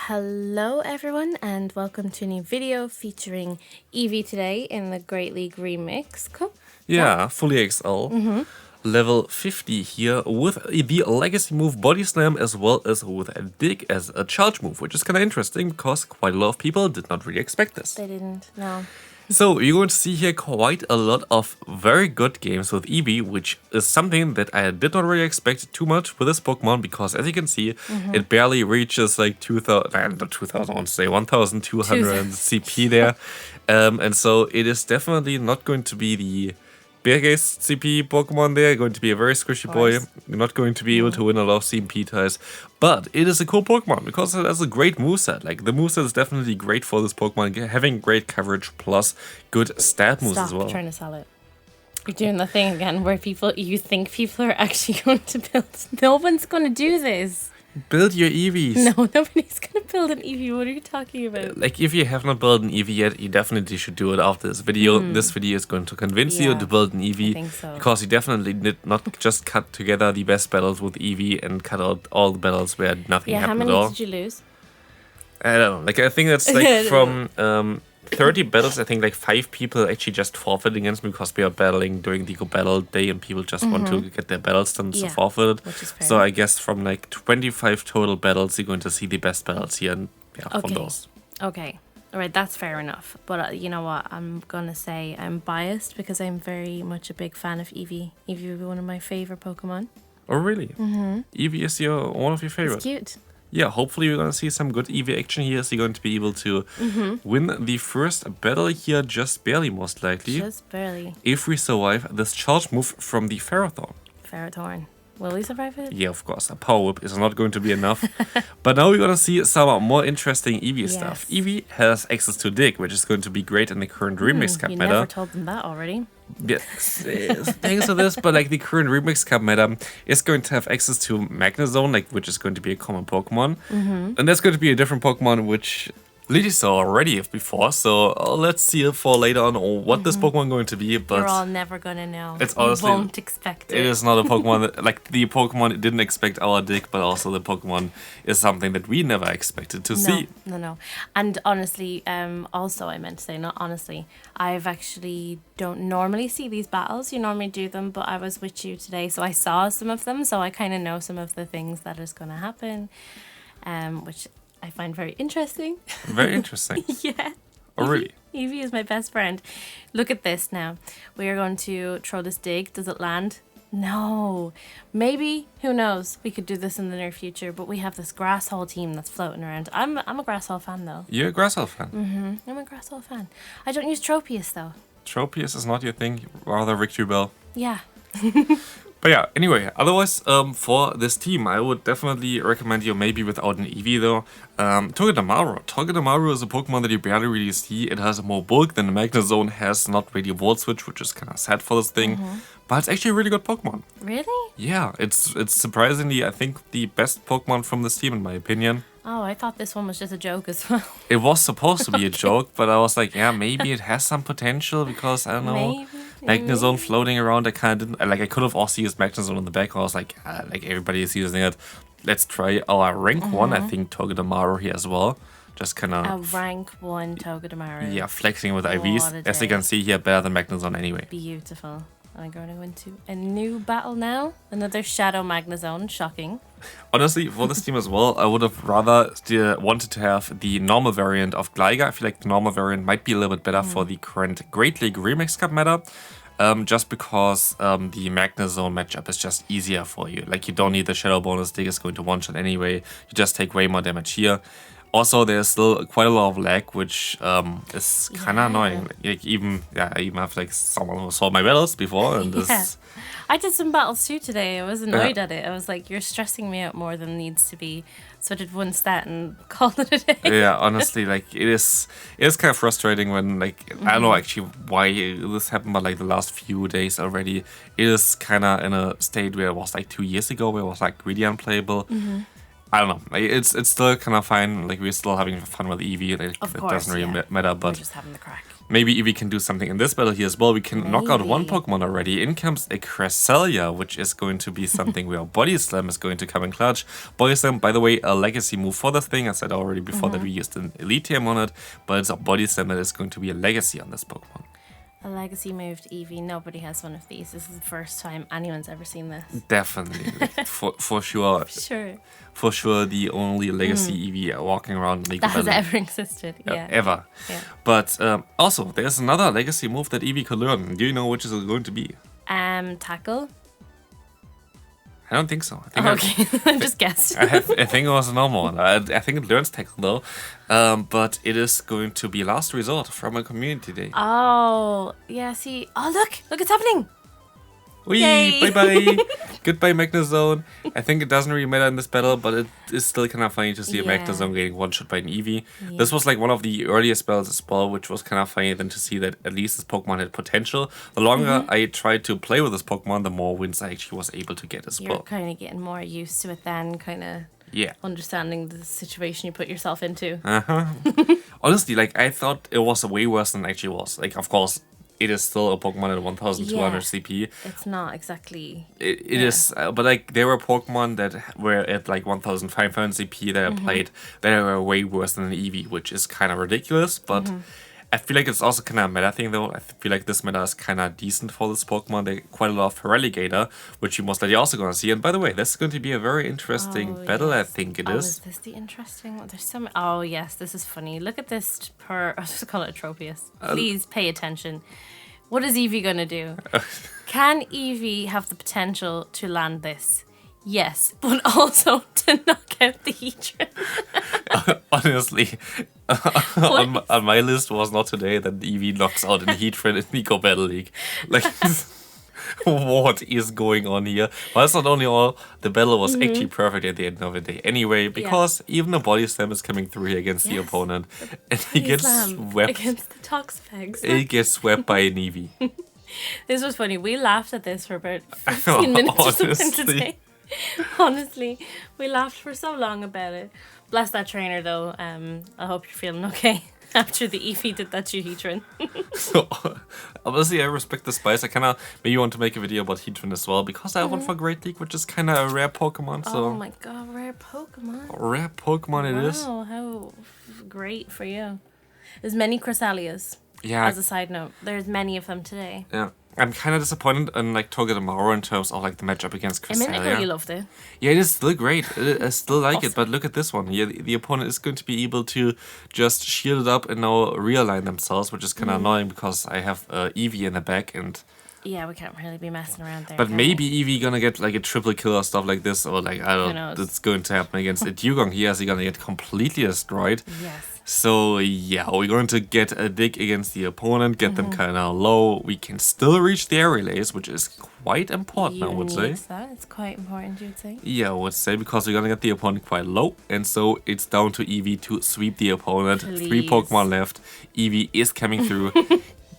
Hello everyone and welcome to a new video featuring Eevee today in the Great League Remix Cup. Yeah, fully XL. Level 50 here with the legacy move Body Slam as well as with a Dig as a charge move, which is kind of interesting because quite a lot of people did not really expect this. They didn't, no. So you're going to see here quite a lot of very good games with Eevee, which is something that I did not really expect too much with this Pokemon because as you can see, it barely reaches like 2,000, not 2,000, I want to say 1,200 CP there. And so it is definitely not going to be the biggest CP Pokemon there, going to be a very squishy boy. You're not going to be able to win a lot of CP ties, but it is a cool Pokemon because it has a great moveset. Like the moveset is definitely great for this Pokemon, having great coverage plus good stat moves as well. Stop trying to sell it. You're doing the thing again where you think people are actually going to build. No one's going to do this. Build your Eevees. No, nobody's going to build an Eevee. What are you talking about? Like, if you have not built an Eevee yet, you definitely should do it after this video. This video is going to convince you to build an Eevee. I think so. Because you definitely did not just cut together the best battles with Eevee and cut out all the battles where nothing happened at all. How many did you lose? I don't know. Like, I think that's like from 30 battles, I think like 5 people actually just forfeited against me because we are battling during the battle day and people just want to get their battles done, so forfeited. Which is fair. So I guess from like 25 total battles, you're going to see the best battles here and from those. Okay. All right, that's fair enough. But you know what? I'm going to say I'm biased because I'm very much a big fan of Eevee. Eevee would be one of my favorite Pokemon. Oh, really? Eevee is one of your favorites? It's cute. Yeah, hopefully we're going to see some good Eevee action here. So you're going to be able to win the first battle here just barely, most likely. Just barely. If we survive this charge move from the Ferrothorn. Ferrothorn. Will we survive it? Yeah, of course. A Power Whip is not going to be enough. But now we're going to see some more interesting Eevee stuff. Eevee has access to Dig, which is going to be great in the current Remix Cup meta. You never told them that already. Yes, thanks to this, but like the current Remix Cup meta is going to have access to Magnezone, like which is going to be a common Pokemon. And that's going to be a different Pokemon, which Lily saw already before, so let's see for later on what this Pokemon is going to be. But we're all never gonna know. It's honestly, we won't expect it. It is not a Pokemon that, like the Pokemon didn't expect our Dig, but also the Pokemon is something that we never expected to see. No. And honestly, also I meant to say, not honestly, I've actually don't normally see these battles. You normally do them, but I was with you today, so I saw some of them, so I kind of know some of the things that is going to happen, which I find very interesting. Very interesting. Yeah. Oh, really? Eevee is my best friend. Look at this now. We are going to throw this Dig. Does it land? No. Maybe. Who knows? We could do this in the near future, but we have this Grasshole team that's floating around. I'm a Grasshole fan, though. You're a Grasshole fan? I'm a Grasshole fan. I don't use Tropius, though. Tropius is not your thing? Rather Victory Bell? Yeah. But yeah, anyway, otherwise, for this team, I would definitely recommend you maybe without an Eevee though. Togedemaru. Togedemaru is a Pokemon that you barely really see. It has more bulk than the Magnezone has, not really a Volt Switch, which is kind of sad for this thing. But it's actually a really good Pokemon. Really? Yeah, it's surprisingly, I think, the best Pokemon from this team in my opinion. Oh, I thought this one was just a joke as well. It was supposed to be a joke, but I was like, yeah, maybe it has some potential because, I don't know, Magnezone floating around, I kind of didn't, like I could have also used Magnezone in the back, I was like everybody is using it. Let's try our rank 1, I think Togedemaru here as well. Just kind of... A rank 1 Togedemaru. Yeah, flexing with IVs. As you can see here, better than Magnezone anyway. Beautiful. I'm going to go into a new battle now. Another Shadow Magnezone. Shocking. Honestly, for this team as well, I would have rather wanted to have the normal variant of Gligar. I feel like the normal variant might be a little bit better for the current Great League Remix Cup meta. Just because the Magnezone matchup is just easier for you. Like, you don't need the Shadow bonus. Dig is going to one-shot anyway. You just take way more damage here. Also, there's still quite a lot of lag, which is kind of annoying. Like, I even have like someone who saw my battles before, and this. I did some battles too today. I was annoyed at it. I was like, "You're stressing me out more than needs to be." So I did one stat and called it a day. Yeah, honestly, like it is kind of frustrating when like I don't know actually why this happened, but like the last few days already, it is kind of in a state where it was like 2 years ago, where it was like really unplayable. I don't know. Like, it's still kind of fine. Like, we're still having fun with Eevee. Like, of it course, doesn't really matter. But we're just having the crack. Maybe Eevee can do something in this battle here as well. We can knock out one Maybe. Pokemon already. In comes a Cresselia, which is going to be something where Body Slam is going to come in clutch. Body Slam, by the way, a legacy move for this thing. I said already before that we used an Elite Team on it, but it's a Body Slam that is going to be a legacy on this Pokemon. A legacy move to Eevee. Nobody has one of these. This is the first time anyone's ever seen this. Definitely. for sure. Sure. For sure, the only legacy Eevee walking around League That of has Legends. ever existed. Yeah. Ever. Yeah. But also, there's another legacy move that Eevee could learn. Do you know which is it going to be? Tackle. I don't think so. I think Okay, I just guessed. I think it was a normal one. I think it learns tackle though. But it is going to be Last Resort from a community day. Oh, yeah, see. Oh, look, it's happening. Wee, Yay. bye-bye. Goodbye, Magnezone. I think it doesn't really matter in this battle, but it is still kind of funny to see a Yeah. Magnezone getting one-shot by an Eevee. Yeah. This was like one of the earliest battles as well, which was kind of funny then to see that at least this Pokemon had potential. The longer I tried to play with this Pokemon, the more wins I actually was able to get as You're well. kind of getting more used to it then, kind of Yeah. understanding the situation you put yourself into. Honestly, like, I thought it was way worse than it actually was. Like, of course, it is still a Pokemon at 1200 Yeah. CP. It's not exactly. It is, but like there were Pokemon that were at like 1500 CP that I played that were way worse than an Eevee, which is kind of ridiculous. But I feel like it's also kind of a meta thing though. I feel like this meta is kind of decent for this Pokemon. They quite a lot of Feraligatr, which you most likely also gonna see. And by the way, this is going to be a very interesting battle. I think it Oh, is. is this the interesting one? There's some. Oh, yes, this is funny. Look at this I'll just call it a Tropius. Please pay attention. What is Eevee going to do? Can Eevee have the potential to land this? Yes, but also to knock out the Heatran. Honestly, on my list was not today that Eevee knocks out an Heatran in Nico Battle League. Like, what is going on here? Well, that's not only all, the battle was actually perfect at the end of the day anyway, because even a Body Slam is coming through here against the Yes, opponent, and he gets swept. against the Toxapegs. He gets swept by an Eevee. This was funny. We laughed at this for about 15 minutes or something Honestly. today. Honestly, we laughed for so long about it. Bless that trainer though. I hope you're feeling okay after the Eevee did that to Heatran. So, obviously, I respect the spice. I kind of maybe want to make a video about Heatran as well, because I have one for Great League, which is kind of a rare Pokemon. So, Oh my god, rare Pokemon. rare Pokemon it is. Wow, how great for you. There's many Cressalias. Yeah, As a side note, there's many of them today. yeah. I'm kind of disappointed in like Togedemaru in terms of like the matchup against A minute ago Cresselia. you loved it. Yeah, it is still great. I still like it, Awesome. but look at this one. Yeah, the opponent is going to be able to just shield it up and now realign themselves, which is kind of annoying because I have Eevee in the back, and Yeah, we can't really be messing around there. but can maybe Eevee gonna get like a triple kill or stuff like this, or like I Who don't. knows? It's going to happen against a Dugong here. Is he gonna get completely destroyed? we? Yes. So yeah, we're going to get a dig against the opponent, get them kind of low. We can still reach the air relays, which is quite important, I would say. That. It's quite important, you'd say. Yeah, I would say, because we're gonna get the opponent quite low, and so it's down to Eevee to sweep the opponent. 3 Please. Pokemon left. Eevee is coming through.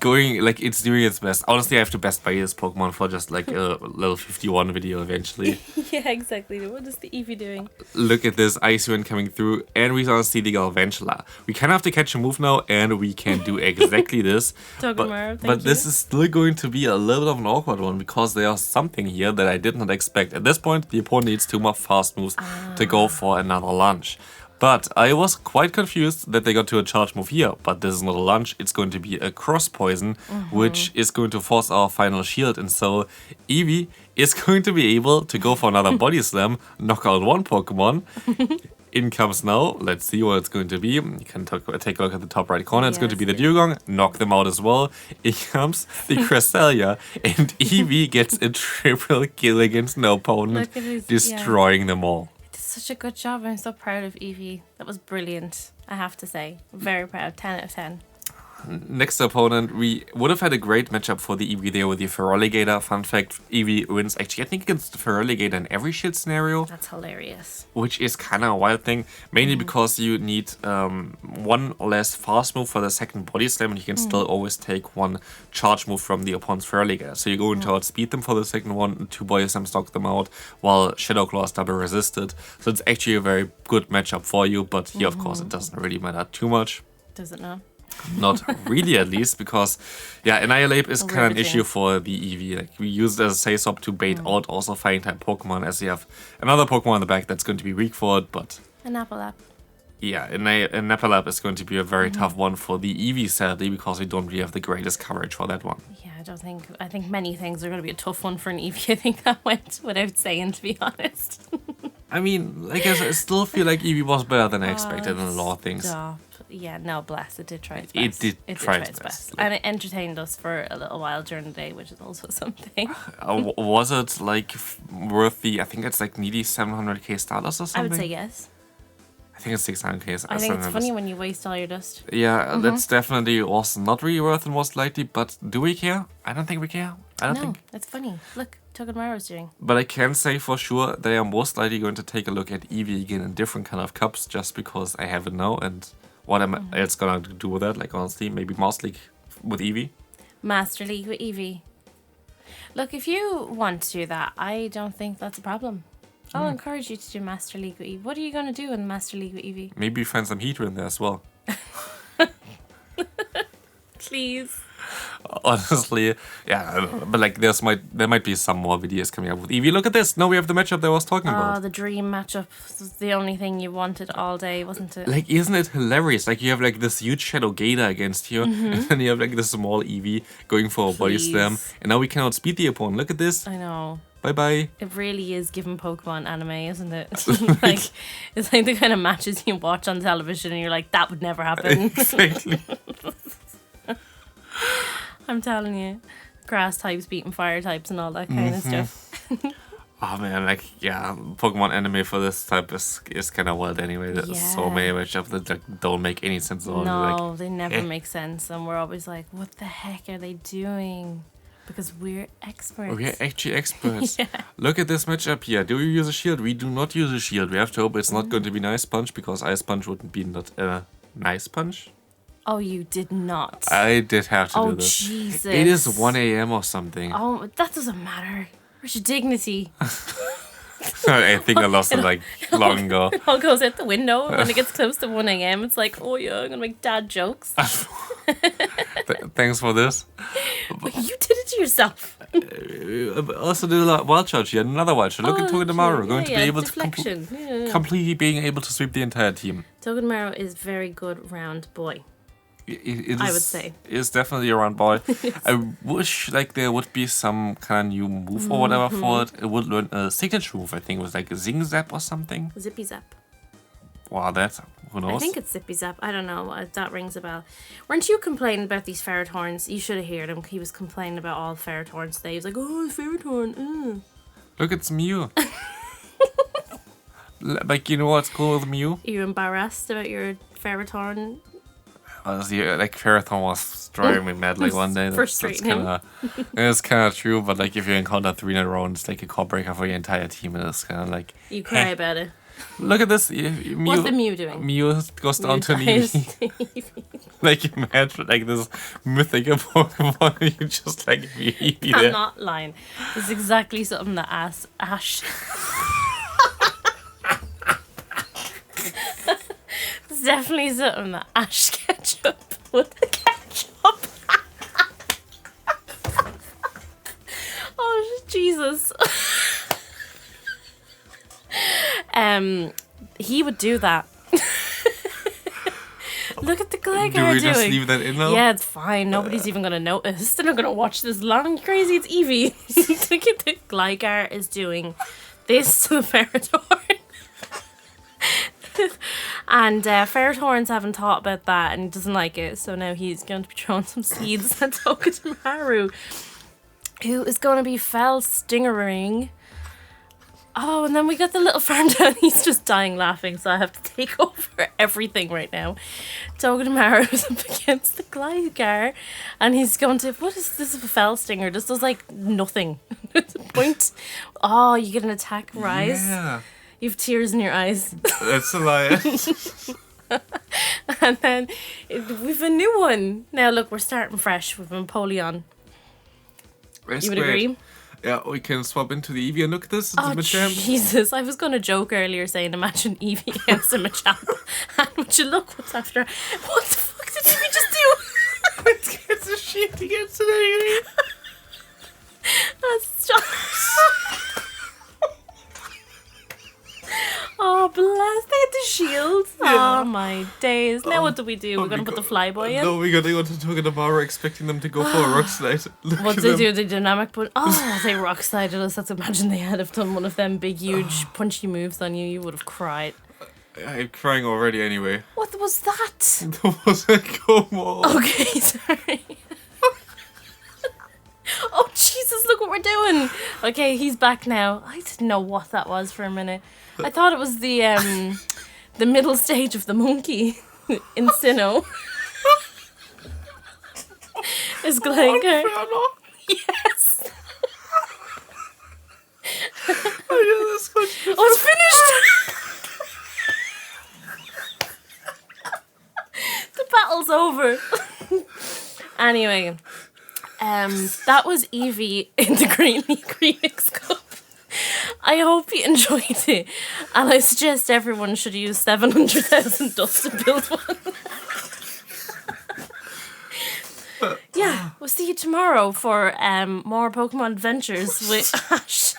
Going, like, it's doing its best. Honestly, I have to best buy this Pokemon for just like a level 51 video eventually. Yeah, exactly. What is the Eevee doing? Look at this Icewind coming through, and we're gonna see the Galvantula. We kind of have to catch a move now, and we can do exactly this. Togedemaru, thank But this you. is still going to be a little bit of an awkward one, because there's something here that I did not expect. At this point, the opponent needs 2 more fast moves to go for another lunge. But I was quite confused that they got to a charge move here. But this is not a lunge, it's going to be a cross poison, which is going to force our final shield. And so Eevee is going to be able to go for another body slam, knock out one Pokemon. In comes now. Let's see what it's going to be. You can take a look at the top right corner. It's going to be the Yes. Dugong. Knock them out as well. In comes the Cresselia. And Eevee gets a triple kill against no opponent, Look at his- destroying them all. Did such a good job. I'm so proud of Eevee. That was brilliant, I have to say. Very proud. 10 out of 10. Next opponent, we would have had a great matchup for the Eevee there with the Feraligatr. Fun fact, Eevee wins actually, I think, against the Feraligatr in every shit scenario, That's hilarious. which is kind of a wild thing, mainly because you need one less fast move for the second body slam, and you can still always take one charge move from the opponent's Feraligatr. So you go into outspeed them for the second one, and 2 body slams knock them out, while Shadow Claw is double resisted. So it's actually a very good matchup for you, but here, of course, it doesn't really matter too much. Does it not? Not really, at least, because, Annihilate is kind of an issue chance. for the Eevee. Like, we use it as a safe swap to bait out also Fighting-type Pokemon, as you have another Pokemon in the back that's going to be weak for it, but... An Appalap. Yeah, and Napalap is going to be a very tough one for the Eevee, sadly, because we don't really have the greatest coverage for that one. Yeah, I think many things are going to be a tough one for an Eevee. I think that went without saying, to be honest. I mean, like, I still feel like Eevee was better than I expected in a lot of things. Stop. Yeah, no, bless. It did try its best. It did try its best. And it entertained us for a little while during the day, which is also something. Was it, like, worth the, I think it's like nearly 700k Stardust or something? I would say yes. I think it's 600k. I think it's funny when you waste all your dust. Yeah, that's definitely was not really worth it most likely, but do we care? I don't think we care. I don't think. It's funny. Look, Togedemaru's doing. But I can say for sure they are most likely going to take a look at Eevee again in different kind of cups, just because I have it now, and what am I else gonna do with that? Like, honestly, maybe Master League with Eevee? Master League with Eevee. Look, if you want to do that, I don't think that's a problem. I'll encourage you to do Master League with Eevee. What are you going to do in Master League with Eevee? Maybe find some heater in there as well. Please. Honestly, yeah, but like there might be some more videos coming up with Eevee. Look at this. Now we have the matchup that I was talking about. Oh, the dream matchup was the only thing you wanted all day, wasn't it? Like, isn't it hilarious? Like, you have like this huge Shadow Gator against you, and then you have like this small Eevee going for a body slam, and now we cannot speed the opponent. Look at this. I know. Bye bye. It really is giving Pokemon anime, isn't it? Like, it's like the kind of matches you watch on television and you're like, that would never happen. Exactly. I'm telling you. Grass types beating fire types and all that kind of stuff. Oh man, like, yeah, Pokemon anime for this type is kind of wild anyway. There's so many matchups that like, don't make any sense at all. No, like, they never make sense. And we're always like, what the heck are they doing? Because we're experts. We're actually experts. Look at this matchup here. Do you use a shield? We do not use a shield. We have to hope it's not going to be Nice Punch, because Ice Punch wouldn't be not Nice Punch. Oh, you did not. I did have to do this. Oh, Jesus. It is 1 a.m. or something. Oh, that doesn't matter. Where's your dignity? I think I lost it like long ago. It all goes out the window when it gets close to 1 a.m. It's like, oh yeah, I'm going to make dad jokes. Thanks for this. But you did it to yourself. Also did a wild charge here, another wild charge. Look at Togedemaru, going to be able deflection. to completely being able to sweep the entire team. Togedemaru is very good round boy. I would say. It's definitely a round boy. I wish like there would be some kind of new move or whatever for it. It would learn a signature move. I think it was like a Zing Zap or something. Zippy Zap. Wow, that's who knows? I think it's Zippy Zap. I don't know. That rings a bell. Weren't you complaining about these ferret horns? You should have heard him. He was complaining about all ferret horns today. He was like, oh, ferret horn. Look, it's Mew. Like, you know what's cool with Mew? Are you embarrassed about your ferret horn? Honestly, like, Ferrothorn was driving me mad like one day. That's it's kind of true, but like if you encounter 3 in a row, it's like a core breaker for your entire team, and it's kind of like... You cry about it. Look at this. Mew, what's the Mew doing? Mew goes down to an Eevee. Like, imagine like this mythical Pokemon, you just like Eevee there. I'm not lying. This is exactly something that Ash... It's definitely something that Ash Ketchup would ketchup. Oh, Jesus. He would do that. Look at the Gligar doing. Do we just leave that in now? Yeah, it's fine. Nobody's even going to notice. They're not going to watch this long. Crazy, it's Eevee. Look at the Gligar is doing this to the Ferrothorn. And Ferrothorns haven't thought about that and he doesn't like it, so now he's going to be throwing some seeds at Togedemaru, who is going to be fell stingering. Oh, and then we got the little farm down. He's just dying laughing, so I have to take over everything right now. Togedemaru is up against the Gligar, and he's going to... What is this? A fell stinger? This does like nothing. Point. Oh, you get an attack rise. Yeah. You have tears in your eyes. That's a lie. And then we've a new one. Now look, we're starting fresh with Empoleon. You would agree? Yeah, we can swap into the Eevee and look at this. It's Oh, a Machamp. Jesus. I was going to joke earlier saying imagine Eevee against a Machamp. And would you look what's after... What the fuck did Eevee just do? Shit, he gets it anyway. That's oh, bless. They had the shields. Yeah. Oh, my days. Now what do we do? We're going to put the flyboy in? No, we're going to go to Tokyo expecting them to go for a rock slide. Look What at they them. do, they dynamic put. Oh, they rock slided us. Let's imagine they had have done one of them big, huge, punchy moves on you. You would have cried. I'm crying already anyway. What was that? That wasn't Como. Okay, sorry. Oh, Jesus, look what we're doing. Okay, he's back now. I didn't know what that was for a minute. I thought it was the middle stage of the monkey in Sinnoh. It's Glencar. Yes. Oh, it's finished. The battle's over. Anyway, that was Eevee in the Greenix Cup. I hope you enjoyed it, and I suggest everyone should use 700,000 dust to build one. Yeah, we'll see you tomorrow for more Pokemon adventures with Ash.